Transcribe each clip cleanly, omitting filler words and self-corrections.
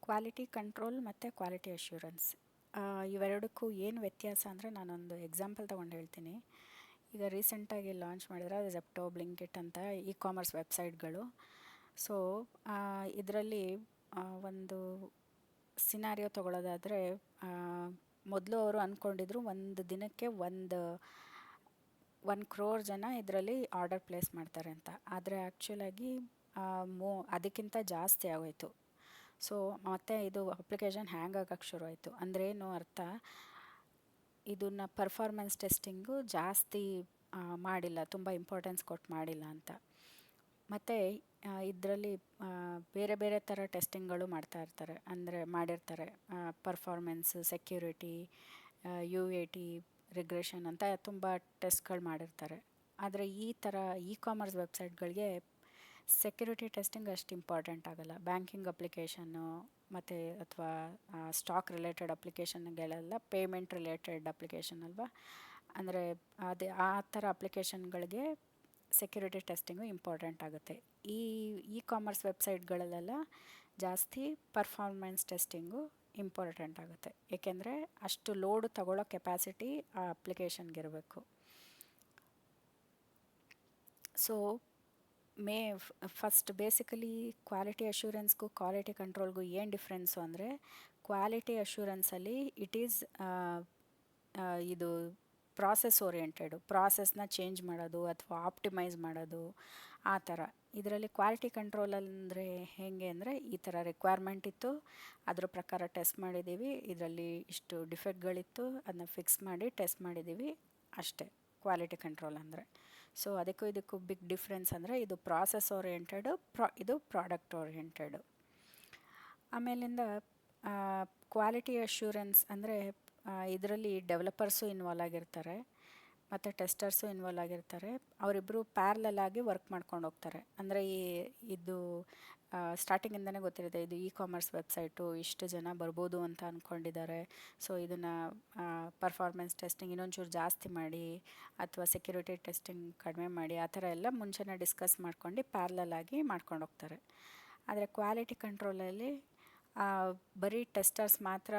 Quality control ಮತ್ತು quality assurance ಇವೆರಡಕ್ಕೂ ಏನು ವ್ಯತ್ಯಾಸ ಅಂದರೆ ನಾನೊಂದು ಎಕ್ಸಾಂಪಲ್ ತೊಗೊಂಡು ಹೇಳ್ತೀನಿ. ಈಗ ರೀಸೆಂಟಾಗಿ ಲಾಂಚ್ ಮಾಡಿದ್ರೆ ಝೆಪ್ಟೋ, ಬ್ಲಿಂಕಿಟ್ ಅಂತ ಕಾಮರ್ಸ್ ವೆಬ್ಸೈಟ್ಗಳು. ಸೊ ಇದರಲ್ಲಿ ಒಂದು ಸಿನಾರಿಯೋ ತೊಗೊಳ್ಳೋದಾದರೆ, ಮೊದಲು ಅವರು ಅಂದ್ಕೊಂಡಿದ್ರು ಒಂದು ದಿನಕ್ಕೆ 1 crore ಜನ ಇದರಲ್ಲಿ ಆರ್ಡರ್ ಪ್ಲೇಸ್ ಮಾಡ್ತಾರೆ ಅಂತ. ಆದರೆ ಆ್ಯಕ್ಚುಲಾಗಿ ಅದಕ್ಕಿಂತ ಜಾಸ್ತಿ ಆಗೋಯಿತು. ಸೊ ಮತ್ತು ಇದು ಅಪ್ಲಿಕೇಶನ್ ಹ್ಯಾಂಗ್ ಆಗೋಕ್ಕೆ ಶುರು ಆಯಿತು. ಅಂದ್ರೇನು ಅರ್ಥ, ಇದನ್ನು ಪರ್ಫಾರ್ಮೆನ್ಸ್ ಟೆಸ್ಟಿಂಗು ಜಾಸ್ತಿ ಮಾಡಿಲ್ಲ, ತುಂಬ ಇಂಪಾರ್ಟೆನ್ಸ್ ಕೊಟ್ಟು ಮಾಡಿಲ್ಲ ಅಂತ. ಮತ್ತು ಇದರಲ್ಲಿ ಬೇರೆ ಬೇರೆ ಥರ ಟೆಸ್ಟಿಂಗ್ಗಳು ಮಾಡಿರ್ತಾರೆ. ಪರ್ಫಾರ್ಮೆನ್ಸ್, ಸೆಕ್ಯೂರಿಟಿ, UAT, ರಿಗ್ರೆಷನ್ ಅಂತ ತುಂಬ ಟೆಸ್ಟ್ಗಳು ಮಾಡಿರ್ತಾರೆ. ಆದರೆ ಈ ಥರ ಕಾಮರ್ಸ್ ವೆಬ್ಸೈಟ್ಗಳಿಗೆ ಸೆಕ್ಯೂರಿಟಿ ಟೆಸ್ಟಿಂಗ್ ಅಷ್ಟು ಇಂಪಾರ್ಟೆಂಟ್ ಆಗೋಲ್ಲ. ಬ್ಯಾಂಕಿಂಗ್ ಅಪ್ಲಿಕೇಶನ್ನು ಮತ್ತು ಅಥವಾ ಸ್ಟಾಕ್ ರಿಲೇಟೆಡ್ ಅಪ್ಲಿಕೇಶನ್ಗಳೆಲ್ಲ ಪೇಮೆಂಟ್ ರಿಲೇಟೆಡ್ ಅಪ್ಲಿಕೇಶನ್ ಅಲ್ವಾ. ಅಂದರೆ ಆ ಥರ ಅಪ್ಲಿಕೇಶನ್ಗಳಿಗೆ ಸೆಕ್ಯೂರಿಟಿ ಟೆಸ್ಟಿಂಗು ಇಂಪಾರ್ಟೆಂಟ್ ಆಗುತ್ತೆ. ಕಾಮರ್ಸ್ ವೆಬ್ಸೈಟ್ಗಳಲ್ಲೆಲ್ಲ ಜಾಸ್ತಿ ಪರ್ಫಾರ್ಮೆನ್ಸ್ ಟೆಸ್ಟಿಂಗು ಇಂಪಾರ್ಟೆಂಟ್ ಆಗುತ್ತೆ. ಏಕೆಂದರೆ ಅಷ್ಟು ಲೋಡ್ ತಗೊಳ್ಳೋ ಕೆಪಾಸಿಟಿ ಆ ಅಪ್ಲಿಕೇಶನ್ಗಿರಬೇಕು. ಸೊ ಫಸ್ಟ್ ಬೇಸಿಕಲಿ ಕ್ವಾಲಿಟಿ ಅಶ್ಯೂರೆನ್ಸ್ಗೂ ಕ್ವಾಲಿಟಿ ಕಂಟ್ರೋಲ್ಗೂ ಏನು ಡಿಫ್ರೆನ್ಸು ಅಂದರೆ, ಕ್ವಾಲಿಟಿ ಅಶ್ಯೂರೆನ್ಸಲ್ಲಿ ಇಟ್ ಈಸ್ ಇದು ಪ್ರಾಸೆಸ್ ಓರಿಯೆಂಟೆಡು, ಪ್ರಾಸೆಸ್ನ ಚೇಂಜ್ ಮಾಡೋದು ಅಥವಾ ಆಪ್ಟಿಮೈಸ್ ಮಾಡೋದು ಆ ಥರ. ಇದರಲ್ಲಿ ಕ್ವಾಲಿಟಿ ಕಂಟ್ರೋಲ್ ಅಂದರೆ ಹೇಗೆ ಅಂದರೆ, ಈ ಥರ ರಿಕ್ವೈರ್ಮೆಂಟ್ ಇತ್ತು, ಅದ್ರ ಪ್ರಕಾರ ಟೆಸ್ಟ್ ಮಾಡಿದ್ದೀವಿ, ಇದರಲ್ಲಿ ಇಷ್ಟು ಡಿಫೆಕ್ಟ್ಗಳಿತ್ತು, ಅದನ್ನ ಫಿಕ್ಸ್ ಮಾಡಿ ಟೆಸ್ಟ್ ಮಾಡಿದ್ದೀವಿ, ಅಷ್ಟೇ ಕ್ವಾಲಿಟಿ ಕಂಟ್ರೋಲ್ ಅಂದರೆ. ಸೊ ಇದಕ್ಕೂ ಬಿಗ್ ಡಿಫ್ರೆನ್ಸ್ ಅಂದರೆ, ಇದು ಪ್ರಾಸೆಸ್ ಓರಿಯೆಂಟೆಡು, ಇದು ಪ್ರಾಡಕ್ಟ್ ಓರಿಯೆಂಟೆಡು. ಆಮೇಲಿಂದ ಕ್ವಾಲಿಟಿ ಅಶ್ಯೂರೆನ್ಸ್ ಅಂದರೆ ಇದರಲ್ಲಿ ಡೆವಲಪರ್ಸು ಇನ್ವಾಲ್ವ್ ಆಗಿರ್ತಾರೆ ಮತ್ತು ಟೆಸ್ಟರ್ಸು ಇನ್ವಾಲ್ವ್ ಆಗಿರ್ತಾರೆ. ಅವರಿಬ್ಬರು ಪ್ಯಾರಲಲ್ ಆಗಿ ವರ್ಕ್ ಮಾಡ್ಕೊಂಡು ಹೋಗ್ತಾರೆ. ಅಂದರೆ ಇದು ಸ್ಟಾರ್ಟಿಂಗಿಂದನೇ ಗೊತ್ತಿರುತ್ತೆ, ಇದು ಕಾಮರ್ಸ್ ವೆಬ್ಸೈಟು, ಇಷ್ಟು ಜನ ಬರ್ಬೋದು ಅಂತ ಅಂದ್ಕೊಂಡಿದ್ದಾರೆ. ಸೊ ಇದನ್ನು ಪರ್ಫಾರ್ಮೆನ್ಸ್ ಟೆಸ್ಟಿಂಗ್ ಇನ್ನೊಂಚೂರು ಜಾಸ್ತಿ ಮಾಡಿ ಅಥವಾ ಸೆಕ್ಯೂರಿಟಿ ಟೆಸ್ಟಿಂಗ್ ಕಡಿಮೆ ಮಾಡಿ, ಆ ಥರ ಎಲ್ಲ ಮುಂಚೆನೇ ಡಿಸ್ಕಸ್ ಮಾಡ್ಕೊಂಡು ಪ್ಯಾರಲಲ್ ಆಗಿ ಮಾಡ್ಕೊಂಡು ಹೋಗ್ತಾರೆ. ಆದರೆ ಕ್ವಾಲಿಟಿ ಕಂಟ್ರೋಲಲ್ಲಿ ಬರೀ ಟೆಸ್ಟರ್ಸ್ ಮಾತ್ರ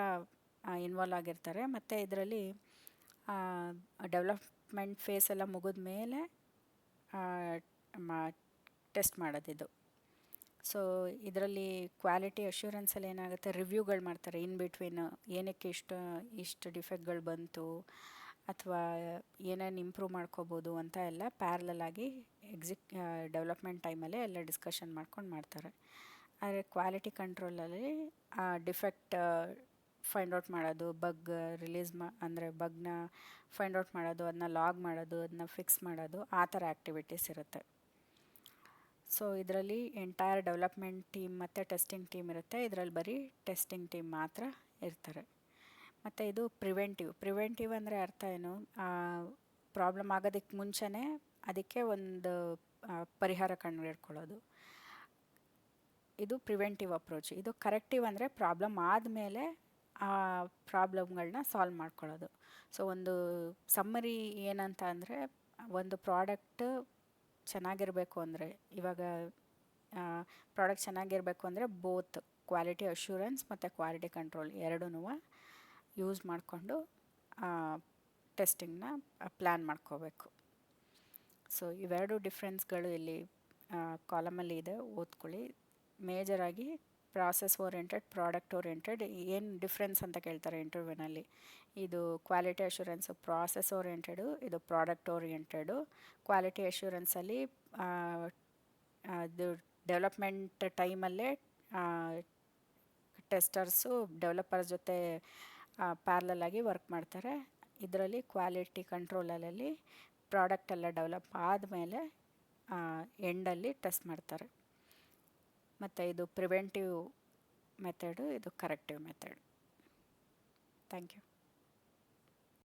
ಇನ್ವಾಲ್ವ್ ಆಗಿರ್ತಾರೆ. ಮತ್ತು ಇದರಲ್ಲಿ ಡೆವಲಪ್ಮೆಂಟ್ ಫೇಸ್ ಎಲ್ಲ ಮುಗಿದ ಮೇಲೆ ಟೆಸ್ಟ್ ಮಾಡೋದಿದು. ಸೊ ಇದರಲ್ಲಿ ಕ್ವಾಲಿಟಿ ಅಶ್ಯೂರೆನ್ಸಲ್ಲಿ ಏನಾಗುತ್ತೆ, ರಿವ್ಯೂಗಳು ಮಾಡ್ತಾರೆ ಇನ್ ಬಿಟ್ವೀನ್, ಏನಕ್ಕೆ ಇಷ್ಟು ಡಿಫೆಕ್ಟ್ಗಳು ಬಂತು ಅಥವಾ ಏನೇನು ಇಂಪ್ರೂವ್ ಮಾಡ್ಕೋಬೋದು ಅಂತ ಎಲ್ಲ ಪ್ಯಾರಲಲ್ ಆಗಿ ಡೆವಲಪ್ಮೆಂಟ್ ಟೈಮಲ್ಲೇ ಎಲ್ಲ ಡಿಸ್ಕಷನ್ ಮಾಡ್ಕೊಂಡು ಮಾಡ್ತಾರೆ. ಆದರೆ ಕ್ವಾಲಿಟಿ ಕಂಟ್ರೋಲಲ್ಲಿ ಡಿಫೆಕ್ಟ್ ಫೈಂಡ್ ಔಟ್ ಮಾಡೋದು, ಬಗ್ ರಿಲೀಸ್ ಅಂದರೆ ಬಗ್ನ ಫೈಂಡ್ ಔಟ್ ಮಾಡೋದು, ಅದನ್ನ ಲಾಗ್ ಮಾಡೋದು, ಅದನ್ನ ಫಿಕ್ಸ್ ಮಾಡೋದು, ಆ ಥರ ಆ್ಯಕ್ಟಿವಿಟೀಸ್ ಇರುತ್ತೆ. ಸೊ ಇದರಲ್ಲಿ ಎಂಟೈರ್ ಡೆವಲಪ್ಮೆಂಟ್ ಟೀಮ್ ಮತ್ತು ಟೆಸ್ಟಿಂಗ್ ಟೀಮ್ ಇರುತ್ತೆ. ಇದರಲ್ಲಿ ಬರೀ ಟೆಸ್ಟಿಂಗ್ ಟೀಮ್ ಮಾತ್ರ ಇರ್ತಾರೆ. ಮತ್ತು ಇದು ಪ್ರಿವೆಂಟಿವ್ ಅಂದರೆ ಅರ್ಥ ಏನು, ಪ್ರಾಬ್ಲಮ್ ಆಗೋದಕ್ಕೆ ಮುಂಚೆನೇ ಅದಕ್ಕೆ ಒಂದು ಪರಿಹಾರ ಕಂಡುಹಿಡ್ಕೊಳ್ಳೋದು, ಇದು ಪ್ರಿವೆಂಟಿವ್ ಅಪ್ರೋಚ್. ಇದು ಕರೆಕ್ಟಿವ್ ಅಂದರೆ ಪ್ರಾಬ್ಲಮ್ ಆದಮೇಲೆ ಆ ಪ್ರಾಬ್ಲಮ್ಗಳನ್ನ ಸಾಲ್ವ್ ಮಾಡ್ಕೊಳ್ಳೋದು. ಸೊ ಒಂದು ಸಮ್ಮರಿ ಏನಂತ ಅಂದರೆ, ಒಂದು ಪ್ರಾಡಕ್ಟ್ ಚೆನ್ನಾಗಿರಬೇಕು ಅಂದರೆ, ಇವಾಗ ಪ್ರಾಡಕ್ಟ್ ಚೆನ್ನಾಗಿರಬೇಕು ಅಂದರೆ ಬೋತ್ ಕ್ವಾಲಿಟಿ ಅಶ್ಯೂರೆನ್ಸ್ ಮತ್ತು ಕ್ವಾಲಿಟಿ ಕಂಟ್ರೋಲ್ ಎರಡೂ ಯೂಸ್ ಮಾಡಿಕೊಂಡು ಟೆಸ್ಟಿಂಗ್ನ ಪ್ಲ್ಯಾನ್ ಮಾಡ್ಕೋಬೇಕು. ಸೊ ಇವೆರಡು ಡಿಫ್ರೆನ್ಸ್ಗಳು ಇಲ್ಲಿ ಕಾಲಮಲ್ಲಿ ಇದೆ, ಓದ್ಕೊಳ್ಳಿ. ಮೇಜರಾಗಿ ಪ್ರಾಸೆಸ್ ಓರಿಯೆಂಟೆಡ್, ಪ್ರಾಡಕ್ಟ್ ಓರಿಯೆಂಟೆಡ್. ಏನು ಡಿಫ್ರೆನ್ಸ್ ಅಂತ ಕೇಳ್ತಾರೆ ಇಂಟರ್ವ್ಯೂನಲ್ಲಿ. ಇದು ಕ್ವಾಲಿಟಿ ಅಶ್ಯೂರೆನ್ಸು ಪ್ರಾಸೆಸ್ ಓರಿಯೆಂಟೆಡು, ಇದು ಪ್ರಾಡಕ್ಟ್ ಓರಿಯೆಂಟೆಡು. ಕ್ವಾಲಿಟಿ ಅಶ್ಯೂರೆನ್ಸಲ್ಲಿ ಅದು ಡೆವಲಪ್ಮೆಂಟ್ ಟೈಮಲ್ಲೇ ಟೆಸ್ಟರ್ಸು ಡೆವಲಪರ್ ಜೊತೆ ಪ್ಯಾರಲಲ್ ಆಗಿ ವರ್ಕ್ ಮಾಡ್ತಾರೆ. ಇದರಲ್ಲಿ ಕ್ವಾಲಿಟಿ ಕಂಟ್ರೋಲಲ್ಲಿ ಪ್ರಾಡಕ್ಟ್ ಎಲ್ಲ ಡೆವಲಪ್ ಆದಮೇಲೆ ಎಂಡಲ್ಲಿ ಟೆಸ್ಟ್ ಮಾಡ್ತಾರೆ. ಮತ್ತು ಇದು ಪ್ರಿವೆಂಟಿವ್ ಮೆಥಡು, ಇದು ಕರೆಕ್ಟಿವ್ ಮೆಥಡ್. Thank you.